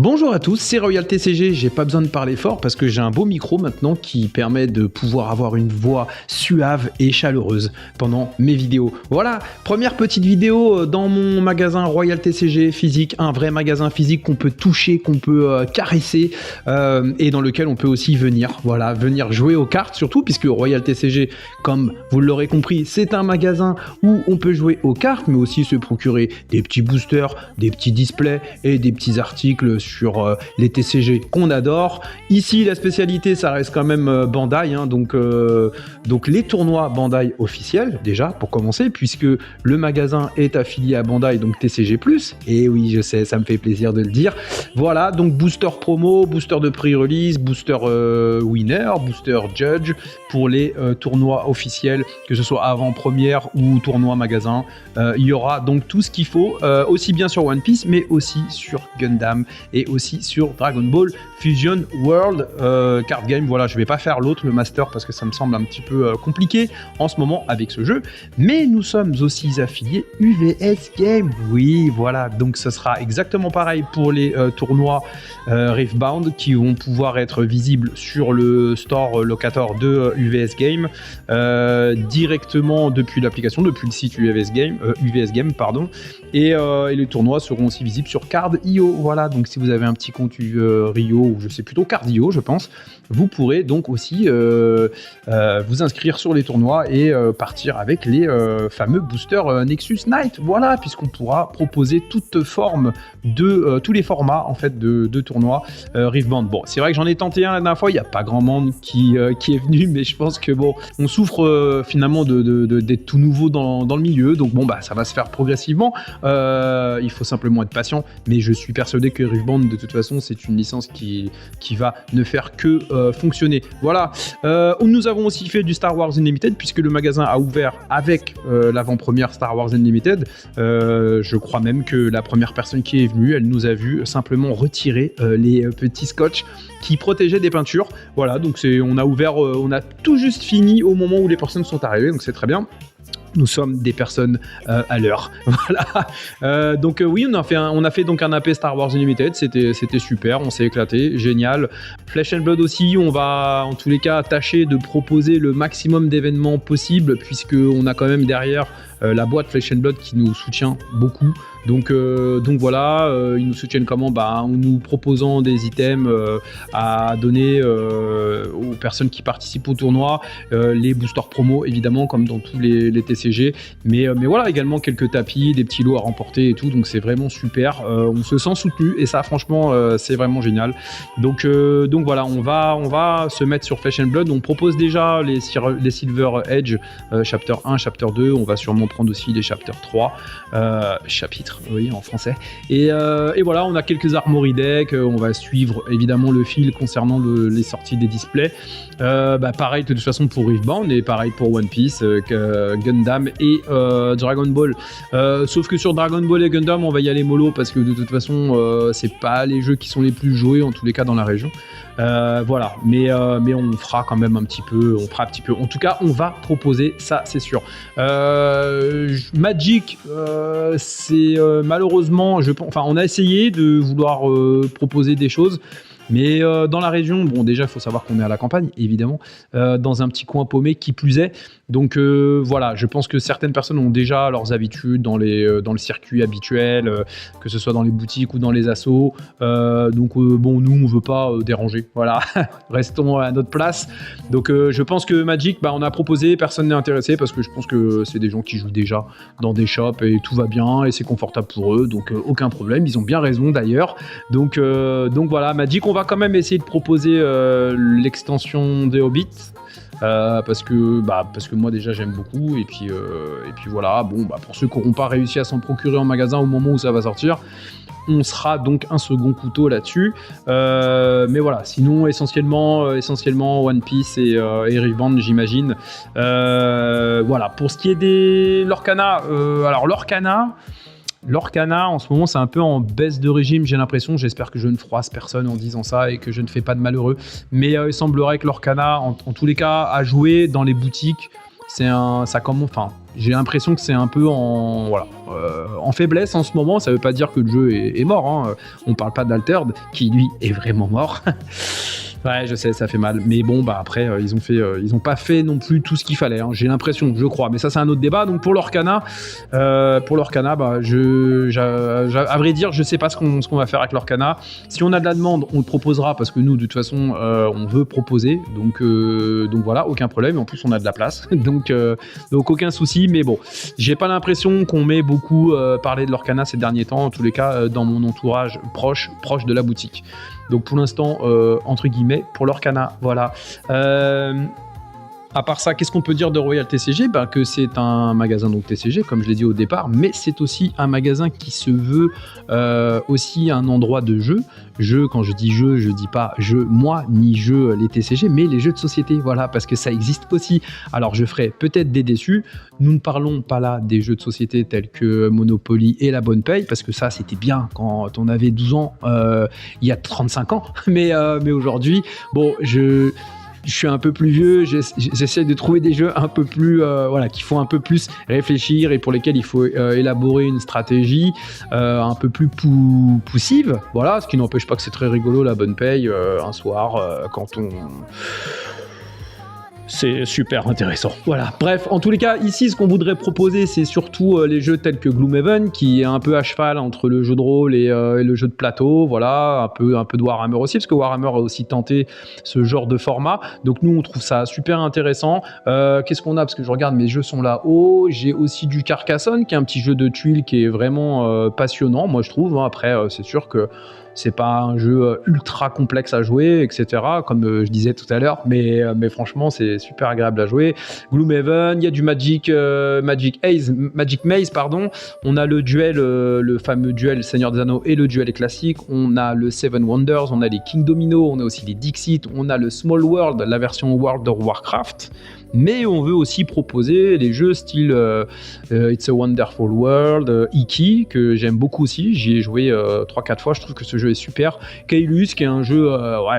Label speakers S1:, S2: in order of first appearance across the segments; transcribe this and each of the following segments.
S1: Bonjour à tous, c'est Royal TCG, j'ai pas besoin de parler fort parce que j'ai un beau micro maintenant qui permet de pouvoir avoir une voix suave et chaleureuse pendant mes vidéos. Voilà, première petite vidéo dans mon magasin Royal TCG physique, un vrai magasin physique qu'on peut toucher, qu'on peut caresser et dans lequel on peut aussi venir jouer aux cartes surtout puisque Royal TCG, comme vous l'aurez compris, c'est un magasin où on peut jouer aux cartes mais aussi se procurer des petits boosters, des petits displays et des petits articles sur les TCG qu'on adore. Ici, la spécialité, ça reste quand même Bandai, hein, donc les tournois Bandai officiels, déjà, pour commencer, puisque le magasin est affilié à Bandai, donc TCG+. Et oui, je sais, ça me fait plaisir de le dire. Voilà, donc booster promo, booster de pré-release, booster winner, booster judge, pour les tournois officiels, que ce soit avant-première ou tournoi magasin. Il y aura donc tout ce qu'il faut, aussi bien sur One Piece, mais aussi sur Gundam, et aussi sur Dragon Ball Fusion World Card Game. Voilà, je vais pas faire l'autre, le Master, parce que ça me semble un petit peu compliqué en ce moment avec ce jeu, mais nous sommes aussi affiliés UVS Game. Oui, voilà, donc ce sera exactement pareil pour les tournois Riftbound qui vont pouvoir être visibles sur le store locator de UVS Game directement depuis l'application, depuis le site UVS Game, et les tournois seront aussi visibles sur Card.io. Voilà, donc si vous avez un petit compte Rio, ou je sais plutôt Card.io, je pense, vous pourrez donc aussi vous inscrire sur les tournois et partir avec les fameux boosters Nexus Knight. Voilà, puisqu'on pourra proposer toute forme de tous les formats en fait de tournois Riftbound. Bon, c'est vrai que j'en ai tenté un la dernière fois, il n'y a pas grand monde qui est venu, mais je pense que bon, on souffre finalement d'être tout nouveau dans le milieu, donc bon bah ça va se faire progressivement. Il faut simplement être patient, mais je suis persuadé que Riftbound de toute façon c'est une licence qui va ne faire que fonctionner. Voilà, nous avons aussi fait du Star Wars Unlimited puisque le magasin a ouvert avec l'avant-première Star Wars Unlimited. Je crois même que la première personne qui est venue, elle nous a vu simplement retirer les petits scotch qui protégeaient des peintures. Voilà, donc on a ouvert, on a tout juste fini au moment où les personnes sont arrivées, donc c'est très bien. Nous sommes des personnes à l'heure. Voilà. Donc oui, on a fait donc un AP Star Wars Unlimited. C'était super, on s'est éclaté, génial. Flesh and Blood aussi, on va en tous les cas tâcher de proposer le maximum d'événements possibles puisque on a quand même derrière la boîte Flesh and Blood qui nous soutient beaucoup. Donc voilà, ils nous soutiennent comment ? En nous proposant des items à donner aux personnes qui participent au tournoi, les boosters promo évidemment comme dans tous les TCG, mais voilà, également quelques tapis, des petits lots à remporter et tout, donc c'est vraiment super, on se sent soutenu et ça franchement c'est vraiment génial. Donc voilà, on va se mettre sur Flesh and Blood. On propose déjà les Silver Edge Chapter 1, Chapter 2, on va sûrement prendre aussi les Chapter 3, chapitres, oui, en français. Et voilà, on a quelques armory decks, on va suivre évidemment le fil concernant les sorties des displays. Pareil de toute façon pour Riftbound et pareil pour One Piece, Gundam et Dragon Ball. Sauf que sur Dragon Ball et Gundam, on va y aller mollo parce que de toute façon, c'est pas les jeux qui sont les plus joués en tous les cas dans la région. Voilà, mais on fera quand même un petit peu, En tout cas, on va proposer ça, c'est sûr. Magic, c'est malheureusement, on a essayé de vouloir proposer des choses. Mais dans la région, bon déjà il faut savoir qu'on est à la campagne évidemment, dans un petit coin paumé qui plus est. Donc voilà, je pense que certaines personnes ont déjà leurs habitudes dans le circuit habituel, que ce soit dans les boutiques ou dans les assos. Donc bon, nous on veut pas déranger, voilà, restons à notre place. Donc je pense que Magic, on a proposé, personne n'est intéressé parce que je pense que c'est des gens qui jouent déjà dans des shops et tout va bien et c'est confortable pour eux, donc aucun problème, ils ont bien raison d'ailleurs. Donc voilà, Magic, on va quand même essayer de proposer l'extension des Hobbits. Parce que moi déjà j'aime beaucoup et puis voilà, pour ceux qui n'auront pas réussi à s'en procurer en magasin au moment où ça va sortir, on sera donc un second couteau là-dessus, mais voilà, sinon essentiellement One Piece et Riftbound j'imagine. Voilà, pour ce qui est des Lorcana, alors Lorcana, en ce moment, c'est un peu en baisse de régime, j'ai l'impression. J'espère que je ne froisse personne en disant ça et que je ne fais pas de malheureux. Mais il semblerait que Lorcana, en tous les cas, a joué dans les boutiques j'ai l'impression que c'est un peu en faiblesse en ce moment. Ça veut pas dire que le jeu est mort, hein. On parle pas d'Altered qui lui est vraiment mort. Ouais, je sais, ça fait mal. Mais bon, après, ils ont pas fait non plus tout ce qu'il fallait, hein. J'ai l'impression, je crois. Mais ça, c'est un autre débat. Donc pour l'Orcana, à vrai dire, je sais pas ce qu'on va faire avec l'Orcana. Si on a de la demande, on le proposera parce que nous, de toute façon, on veut proposer. Donc voilà, aucun problème. En plus, on a de la place. donc aucun souci. Mais bon, j'ai pas l'impression qu'on m'ait beaucoup parlé de l'Orcana ces derniers temps. En tous les cas, dans mon entourage proche de la boutique. Donc pour l'instant, entre guillemets, pour l'Orcana, voilà. À part ça, qu'est-ce qu'on peut dire de Royal TCG ? Que c'est un magasin donc TCG, comme je l'ai dit au départ, mais c'est aussi un magasin qui se veut aussi un endroit de jeu. Quand je dis jeu, je dis pas jeu moi, ni jeu les TCG, mais les jeux de société, voilà, parce que ça existe aussi. Alors je ferai peut-être des déçus. Nous ne parlons pas là des jeux de société tels que Monopoly et La Bonne Paye, parce que ça c'était bien quand on avait 12 ans, il y a 35 ans, mais aujourd'hui, bon, je suis un peu plus vieux, j'essaie de trouver des jeux un peu plus, qui font un peu plus réfléchir et pour lesquels il faut élaborer une stratégie un peu plus poussive. Voilà, ce qui n'empêche pas que c'est très rigolo La Bonne Paye un soir quand on... C'est super intéressant. Voilà. Bref, en tous les cas, ici, ce qu'on voudrait proposer, c'est surtout les jeux tels que Gloomhaven, qui est un peu à cheval entre le jeu de rôle et le jeu de plateau. Voilà, un peu de Warhammer aussi, parce que Warhammer a aussi tenté ce genre de format. Donc nous, on trouve ça super intéressant. Qu'est-ce qu'on a ? Parce que je regarde, mes jeux sont là-haut. J'ai aussi du Carcassonne, qui est un petit jeu de tuiles qui est vraiment passionnant, moi je trouve. Après, c'est sûr que c'est pas un jeu ultra complexe à jouer, etc. Comme je disais tout à l'heure, mais franchement, c'est super agréable à jouer. Gloomhaven, il y a du Magic Maze, pardon. On a le duel, le fameux duel Seigneur des Anneaux et le duel classique. On a le Seven Wonders, on a les King Domino, on a aussi les Dixit, on a le Small World, la version World of Warcraft. Mais on veut aussi proposer les jeux style It's a Wonderful World, Iki, que j'aime beaucoup aussi. J'y ai joué 3-4 fois, je trouve que ce jeu est super. Kailus, qui est un jeu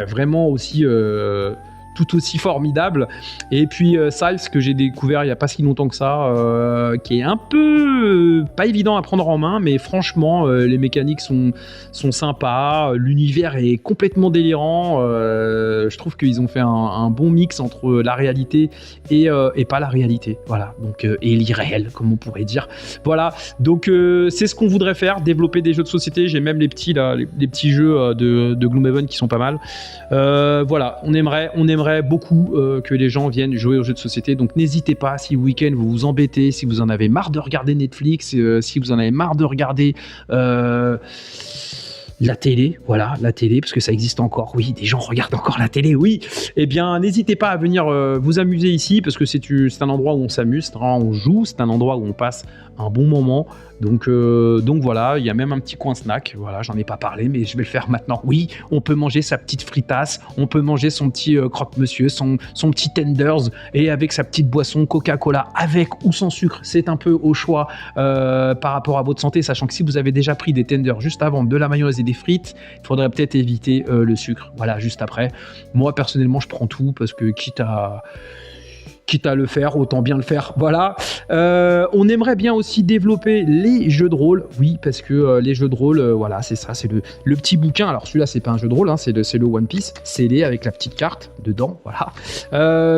S1: vraiment aussi... tout aussi formidable. Et puis Siles, que j'ai découvert il n'y a pas si longtemps que ça, qui est un peu pas évident à prendre en main, mais franchement, les mécaniques sont sympas, l'univers est complètement délirant. Je trouve qu'ils ont fait un bon mix entre la réalité et pas la réalité. Voilà, donc, et l'irréel, comme on pourrait dire. Voilà, donc c'est ce qu'on voudrait faire, développer des jeux de société. J'ai même les petits jeux de Gloomhaven qui sont pas mal. Voilà, on aimerait beaucoup que les gens viennent jouer aux jeux de société, donc n'hésitez pas, si le week-end vous vous embêtez, si vous en avez marre de regarder Netflix, si vous en avez marre de regarder la télé, voilà, la télé, parce que ça existe encore, oui, des gens regardent encore la télé, oui, eh bien n'hésitez pas à venir vous amuser ici, parce que c'est un endroit où on s'amuse, c'est un endroit où on joue, c'est un endroit où on passe un bon moment. Donc voilà, il y a même un petit coin snack, voilà, j'en ai pas parlé, mais je vais le faire maintenant. Oui, on peut manger sa petite fritasse, on peut manger son petit croque-monsieur, son petit tenders, et avec sa petite boisson Coca-Cola, avec ou sans sucre, c'est un peu au choix par rapport à votre santé, sachant que si vous avez déjà pris des tenders juste avant, de la mayonnaise et des frites, il faudrait peut-être éviter le sucre, voilà, juste après. Moi, personnellement, je prends tout, parce que quitte à le faire, autant bien le faire. Voilà. On aimerait bien aussi développer les jeux de rôle. Oui, parce que les jeux de rôle, voilà, c'est ça, c'est le petit bouquin. Alors celui-là, c'est pas un jeu de rôle, hein, c'est le One Piece scellé avec la petite carte dedans. Voilà.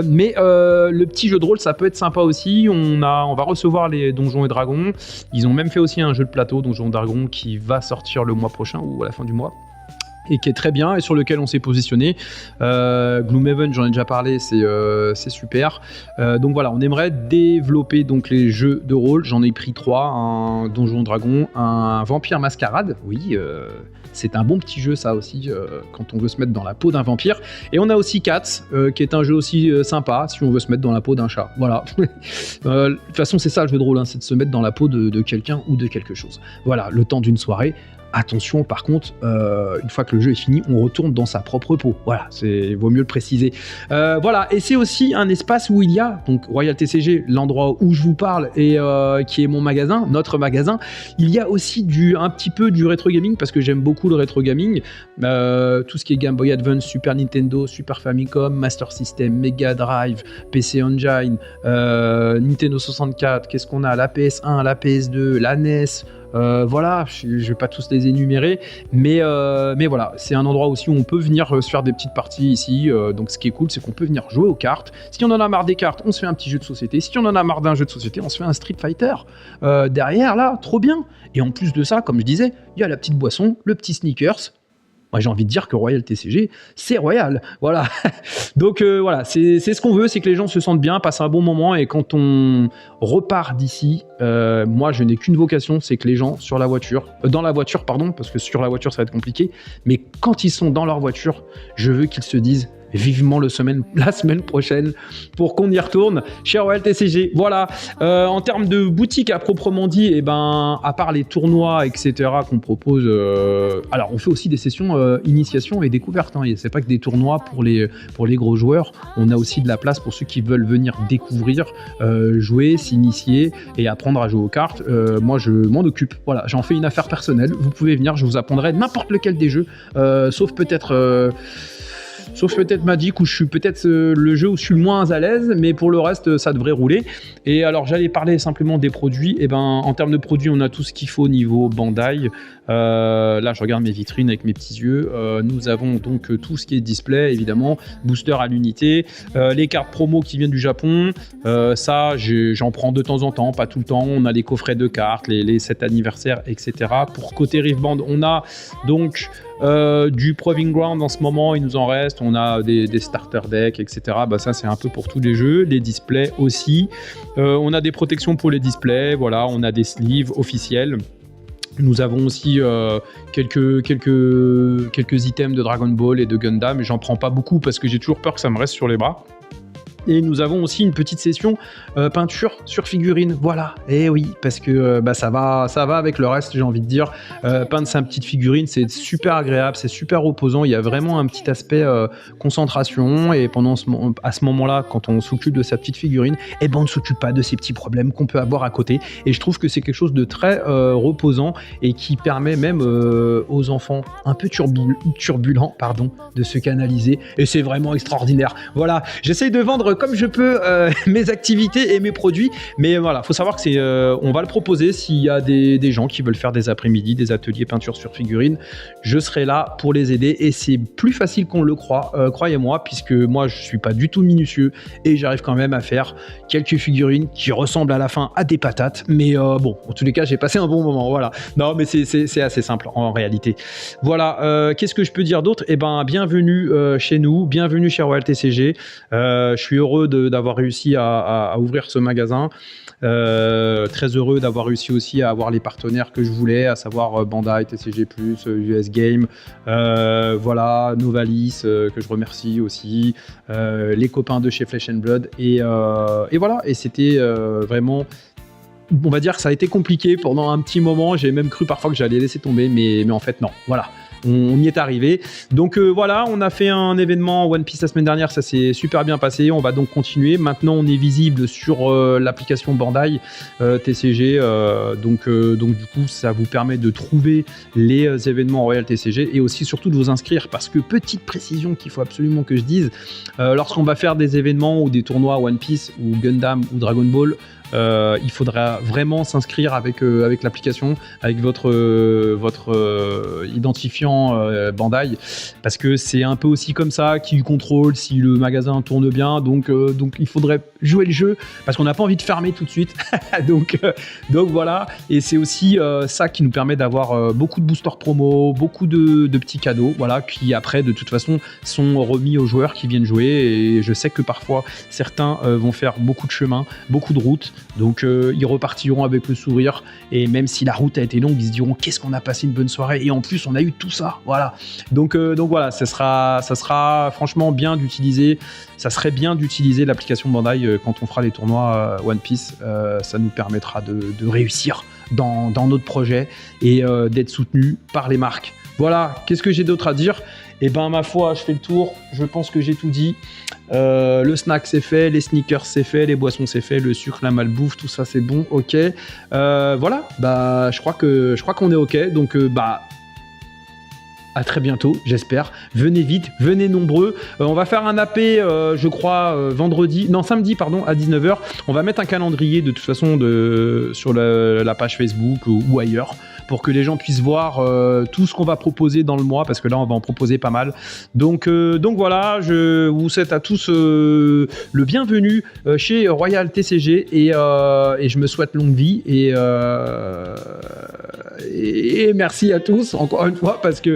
S1: Mais le petit jeu de rôle, ça peut être sympa aussi. On va recevoir les Donjons et Dragons. Ils ont même fait aussi un jeu de plateau, Donjons et Dragons, qui va sortir le mois prochain ou à la fin du mois, et qui est très bien et sur lequel on s'est positionné. Gloomhaven, j'en ai déjà parlé, c'est super. Donc voilà, on aimerait développer donc les jeux de rôle. J'en ai pris 3, un Donjon Dragon, un Vampire Mascarade. Oui, c'est un bon petit jeu ça aussi, quand on veut se mettre dans la peau d'un vampire. Et on a aussi Cats, qui est un jeu aussi sympa si on veut se mettre dans la peau d'un chat. Voilà. De toute façon, c'est ça le jeu de rôle, hein, c'est de se mettre dans la peau de quelqu'un ou de quelque chose. Voilà, le temps d'une soirée. attention par contre, une fois que le jeu est fini, on retourne dans sa propre peau. Voilà, vaut mieux le préciser. Voilà, et c'est aussi un espace où il y a, donc Royal TCG, l'endroit où je vous parle et qui est mon magasin, notre magasin, il y a aussi un petit peu du rétro gaming parce que j'aime beaucoup le rétro gaming, tout ce qui est Game Boy Advance, Super Nintendo, Super Famicom, Master System, Mega Drive, PC Engine, Nintendo 64, qu'est-ce qu'on a, la PS1, la PS2, la NES, voilà, je vais pas tous les énumérer, mais voilà, c'est un endroit aussi où on peut venir se faire des petites parties ici, donc ce qui est cool, c'est qu'on peut venir jouer aux cartes. Si on en a marre des cartes, on se fait un petit jeu de société. Si on en a marre d'un jeu de société, on se fait un Street Fighter. Derrière, là, trop bien. Et en plus de ça, comme je disais, il y a la petite boisson, le petit sneakers. Moi, j'ai envie de dire que Royal TCG, c'est royal. Voilà. Donc voilà, c'est ce qu'on veut, c'est que les gens se sentent bien, passent un bon moment. Et quand on repart d'ici, moi, je n'ai qu'une vocation, c'est que les gens dans la voiture, pardon, parce que sur la voiture, ça va être compliqué. Mais quand ils sont dans leur voiture, je veux qu'ils se disent vivement la semaine prochaine pour qu'on y retourne chez Royal TCG. Voilà. En termes de boutique à proprement dit, à part les tournois, etc. qu'on propose, alors on fait aussi des sessions initiation et découverte. Hein. Et c'est pas que des tournois pour les gros joueurs. On a aussi de la place pour ceux qui veulent venir découvrir, jouer, s'initier et apprendre à jouer aux cartes. Moi, je m'en occupe. Voilà, j'en fais une affaire personnelle. Vous pouvez venir, je vous apprendrai n'importe lequel des jeux, sauf peut-être Magic, où je suis peut-être le jeu où je suis le moins à l'aise, mais pour le reste, ça devrait rouler. Et alors, j'allais parler simplement des produits. En termes de produits, on a tout ce qu'il faut niveau Bandai. Là, je regarde mes vitrines avec mes petits yeux. Nous avons donc tout ce qui est display, évidemment, booster à l'unité, les cartes promo qui viennent du Japon. Ça, j'en prends de temps en temps, pas tout le temps. On a les coffrets de cartes, les 7 anniversaires, etc. Pour côté Riftband, on a donc du Proving Ground en ce moment, il nous en reste. On a des starter decks, etc. Ça, c'est un peu pour tous les jeux. Les displays aussi. On a des protections pour les displays. Voilà, on a des sleeves officiels. Nous avons aussi quelques items de Dragon Ball et de Gundam, mais j'en prends pas beaucoup parce que j'ai toujours peur que ça me reste sur les bras. Et nous avons aussi une petite session peinture sur figurine, voilà. Et oui, parce que ça va avec le reste, j'ai envie de dire. Peindre sa petite figurine, c'est super agréable, c'est super reposant. Il y a vraiment un petit aspect concentration. Et à ce moment-là, quand on s'occupe de sa petite figurine, on ne s'occupe pas de ces petits problèmes qu'on peut avoir à côté. Et je trouve que c'est quelque chose de très reposant et qui permet même aux enfants un peu turbulents, de se canaliser. Et c'est vraiment extraordinaire. Voilà, j'essaye de vendre comme je peux mes activités et mes produits, mais voilà, faut savoir que on va le proposer s'il y a des gens qui veulent faire des après-midi, des ateliers peinture sur figurine, je serai là pour les aider et c'est plus facile qu'on le croit, croyez-moi, puisque moi je suis pas du tout minutieux et j'arrive quand même à faire quelques figurines qui ressemblent à la fin à des patates, mais bon, en tous les cas j'ai passé un bon moment, voilà. Non mais c'est assez simple en réalité. Voilà, qu'est-ce que je peux dire d'autre ? Bienvenue chez nous, bienvenue chez Royal TCG, je suis heureux d'avoir réussi à ouvrir ce magasin. Très heureux d'avoir réussi aussi à avoir les partenaires que je voulais, à savoir Bandai, TCG+, US Game, voilà, Novalis, que je remercie aussi, les copains de chez Flesh and Blood, et voilà, et c'était vraiment... On va dire que ça a été compliqué pendant un petit moment, j'ai même cru parfois que j'allais laisser tomber, mais en fait non, voilà. On y est arrivé. Donc voilà, on a fait un événement One Piece la semaine dernière, ça s'est super bien passé. On va donc continuer. Maintenant, on est visible sur l'application Bandai TCG. Donc du coup, ça vous permet de trouver les événements Royal TCG et aussi surtout de vous inscrire parce que petite précision qu'il faut absolument que je dise, lorsqu'on va faire des événements ou des tournois One Piece ou Gundam ou Dragon Ball, il faudra vraiment s'inscrire avec l'application, avec votre identifiant Bandai, parce que c'est un peu aussi comme ça qui contrôle si le magasin tourne bien, donc il faudrait jouer le jeu, parce qu'on n'a pas envie de fermer tout de suite, donc voilà, et c'est aussi ça qui nous permet d'avoir beaucoup de boosters promo, beaucoup de petits cadeaux, voilà, qui après de toute façon sont remis aux joueurs qui viennent jouer, et je sais que parfois certains vont faire beaucoup de chemin, beaucoup de routes, Donc ils repartiront avec le sourire, et même si la route a été longue, ils se diront qu'est-ce qu'on a passé une bonne soirée, et en plus on a eu tout ça, voilà. Donc voilà, ça sera franchement bien d'utiliser, ça serait bien d'utiliser l'application Bandai quand on fera les tournois One Piece. Ça nous permettra de réussir dans notre projet et d'être soutenu par les marques. Voilà, qu'est-ce que j'ai d'autre à dire? Et ben ma foi, je fais le tour, je pense que j'ai tout dit. Le snack c'est fait, les sneakers c'est fait, les boissons c'est fait, le sucre, la malbouffe, tout ça c'est bon, ok. Voilà, bah je crois qu'on est ok, donc à très bientôt, j'espère. Venez vite, venez nombreux. On va faire un AP, je crois, samedi, pardon, à 19h. On va mettre un calendrier de toute façon sur la page Facebook ou ailleurs, pour que les gens puissent voir tout ce qu'on va proposer dans le mois, parce que là, on va en proposer pas mal. Donc voilà, je vous souhaite à tous le bienvenu chez Royal TCG, et je me souhaite longue vie, et merci à tous, encore une fois, parce que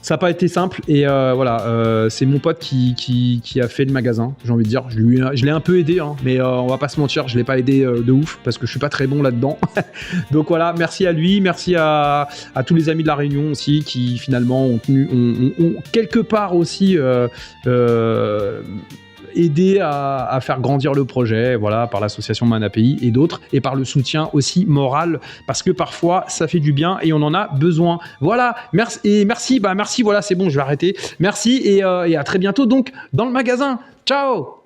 S1: ça n'a pas été simple, et voilà, c'est mon pote qui a fait le magasin, j'ai envie de dire. Je l'ai un peu aidé, hein, mais on va pas se mentir, je l'ai pas aidé de ouf, parce que je suis pas très bon là-dedans. Donc voilà, merci à lui, merci à tous les amis de la Réunion aussi, qui finalement ont quelque part aussi aider à faire grandir le projet, voilà, par l'association MAN-API et d'autres, et par le soutien aussi moral, parce que parfois ça fait du bien et on en a besoin. Voilà, merci, voilà, c'est bon, je vais arrêter. Merci, et à très bientôt donc dans le magasin. Ciao.